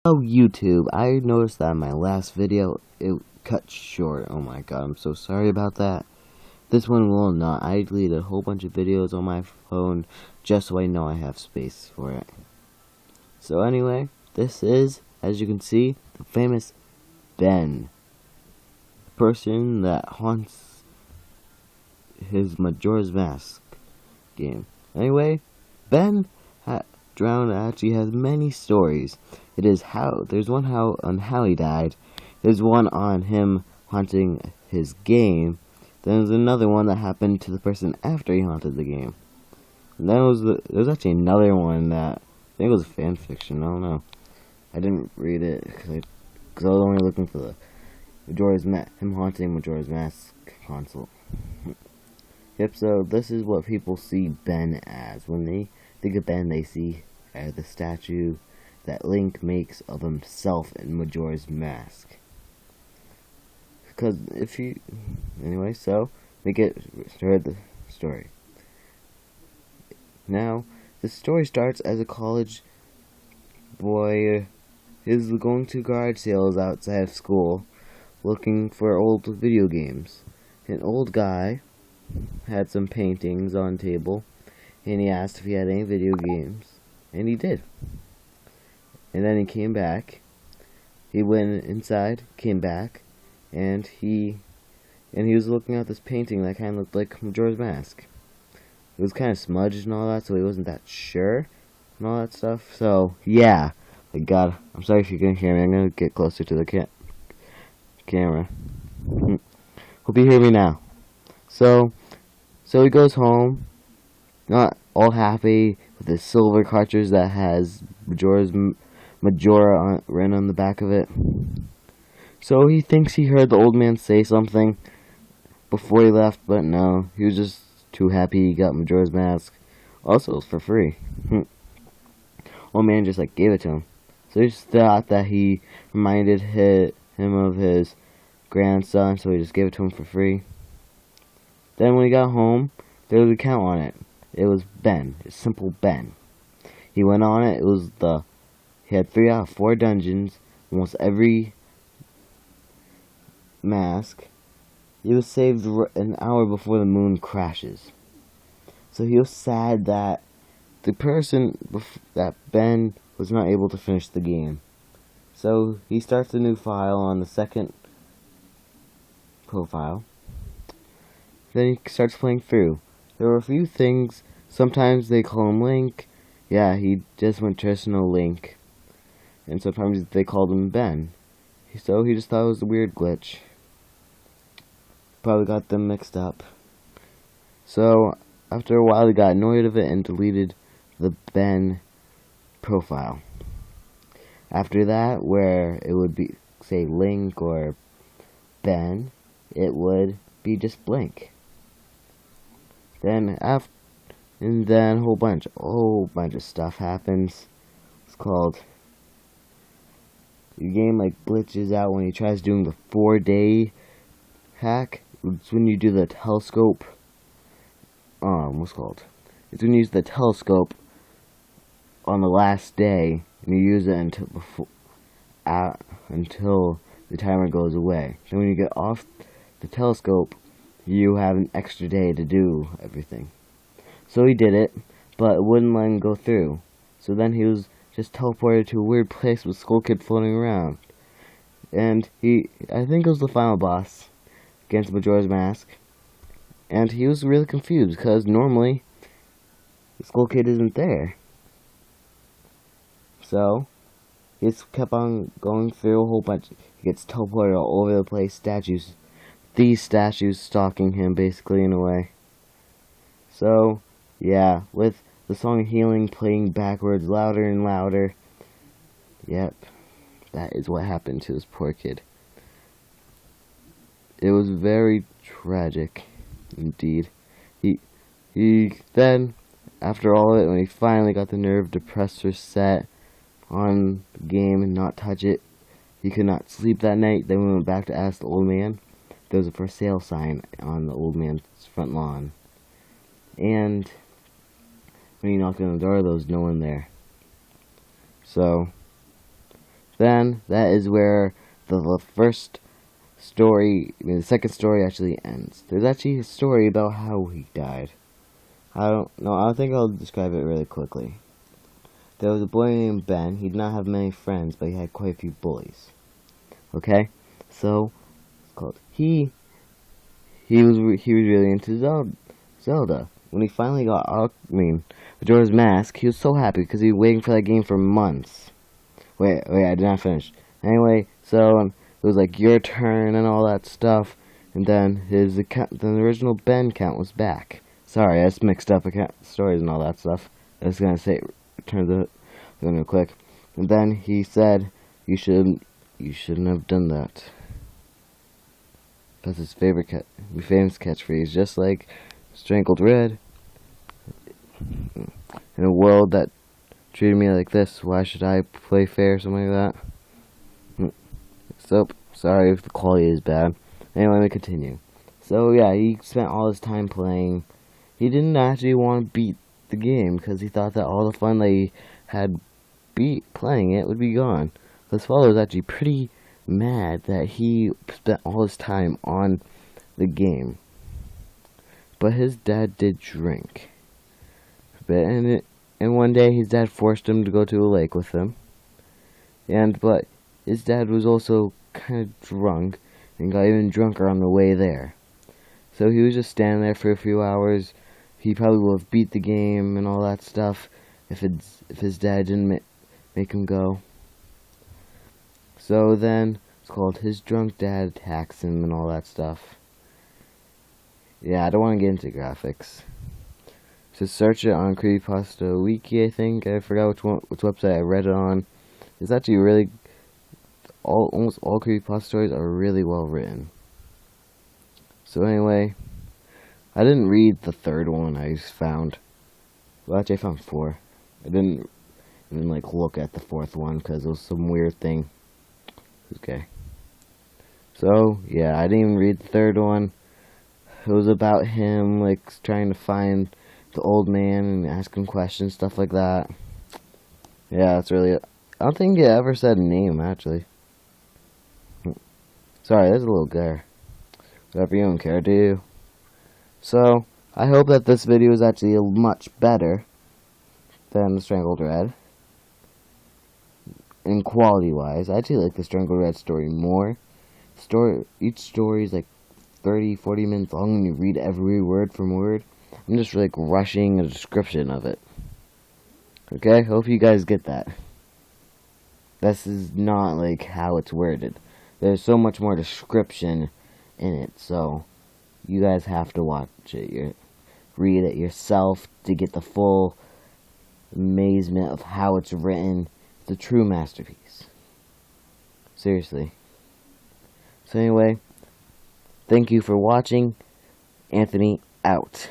Oh, YouTube, I noticed that in my last video, it cut short. Oh my god, I'm so sorry about that. This one will not. I deleted a whole bunch of videos on my phone just so I know I have space for it. So anyway, this is, as you can see, the famous Ben. The person that haunts his Majora's Mask game. Anyway, Ben Drowned actually has many stories. There's one on how he died. There's one on him haunting his game. Then there's another one that happened to the person after he haunted the game. And then there's actually another one that I think it was fan fiction. I don't know. I didn't read it because I was only looking for the him haunting Majora's Mask console. Yep. So this is what people see Ben as when they think of Ben. They see the statue that Link makes of himself in Majora's Mask. Because anyway, so we get started the story. Now, the story starts as a college boy is going to garage sales outside of school, looking for old video games. An old guy had some paintings on table, and he asked if he had any video games, and he did. And then he came back. He went inside, came back, and he was looking at this painting that kind of looked like Majora's Mask. It was kind of smudged and all that, so he wasn't that sure and all that stuff. So yeah, God, I'm sorry if you couldn't hear me. I'm gonna get closer to the camera. Hope you hear me now. So he goes home, not all happy with his silver cartridge that has Majora written on the back of it. So he thinks he heard the old man say something before he left, but no, he was just too happy he got Majora's Mask. Also, it was for free. Old man just gave it to him. So he just thought that he reminded him of his grandson, so he just gave it to him for free. Then when he got home, there was a count on it. It was Ben. It's simple Ben. He went on it. He had 3 out of 4 dungeons. Almost every mask. He was saved an hour before the moon crashes. So he was sad that that Ben was not able to finish the game. So he starts a new file on the second profile. Then he starts playing through. There were a few things. Sometimes they call him Link. Yeah, he just went traditional Link. And sometimes they called him Ben. So he just thought it was a weird glitch. Probably got them mixed up. So after a while he got annoyed of it and deleted the Ben profile. After that, where it would be, say, Link or Ben, it would be just blank. Then a whole bunch of stuff happens. It's called, the game glitches out when he tries doing the 4-day hack. It's when you do the telescope. What's called? It's when you use the telescope on the last day, and you use it until the timer goes away. Then when you get off the telescope, you have an extra day to do everything. So he did it, but it wouldn't let him go through. So then he was just teleported to a weird place with Skull Kid floating around. And I think it was the final boss against Majora's Mask. And he was really confused because normally the Skull Kid isn't there. So he just kept on going through a whole bunch. He gets teleported all over the place. These statues stalking him, basically, in a way. So yeah, with the song Healing playing backwards louder and louder. Yep, that is what happened to this poor kid. It was very tragic, indeed. He then, after all of it, when he finally got the nerve to press reset on the game and not touch it, he could not sleep that night. Then we went back to ask the old man. There was a for sale sign on the old man's front lawn. And when he knocked on the door, there was no one there. So Then that is where the first story, the second story actually ends. There's actually a story about how he died. I don't know, I think I'll describe it really quickly. There was a boy named Ben. He did not have many friends, but he had quite a few bullies. Okay? So, it's called, he was really into Zelda. When he finally got Majora's Mask, he was so happy because he was waiting for that game for months. Wait, I did not finish. Anyway, so it was like your turn and all that stuff, and then his account, the original Ben account was back. Sorry, I just mixed up account stories and all that stuff. I was gonna say, turn the real quick, and then he said, you shouldn't have done that. That's his famous catchphrase, just like Strangled Red. In a world that treated me like this, why should I play fair, something like that? So, sorry if the quality is bad. Anyway, let me continue. So yeah, he spent all his time playing. He didn't actually want to beat the game because he thought that all the fun that he had playing it would be gone. His father was actually pretty mad that he spent all his time on the game. But his dad did drink. And one day his dad forced him to go to a lake with him. But his dad was also kind of drunk and got even drunker on the way there. So he was just standing there for a few hours. He probably would have beat the game and all that stuff if his dad didn't make him go. So then it's called his drunk dad attacks him and all that stuff. Yeah, I don't want to get into graphics. So search it on Creepypasta Wiki, I think. I forgot which website I read it on. It's actually really almost all creepypasta stories are really well written. So anyway, I didn't read the third one I found. Well, actually I found 4. I didn't even look at the 4th one because it was some weird thing. Okay. So yeah, I didn't even read the 3rd one. It was about him trying to find the old man and ask him questions, stuff like that. Yeah, that's really it. I don't think it ever said a name, actually. Sorry, there's a little glare. Whatever, you don't care, do you? So, I hope that this video is actually much better than the Strangled Red. And quality-wise, I actually like the Strangled Red story more. Each story is 30-40 minutes long and you read every word from word. I'm just rushing a description of it. Okay, hope you guys get that. This is not how it's worded. There's so much more description in it, so you guys have to watch it. Read it yourself to get the full amazement of how it's written. It's a true masterpiece. Seriously. So anyway, thank you for watching. Anthony out.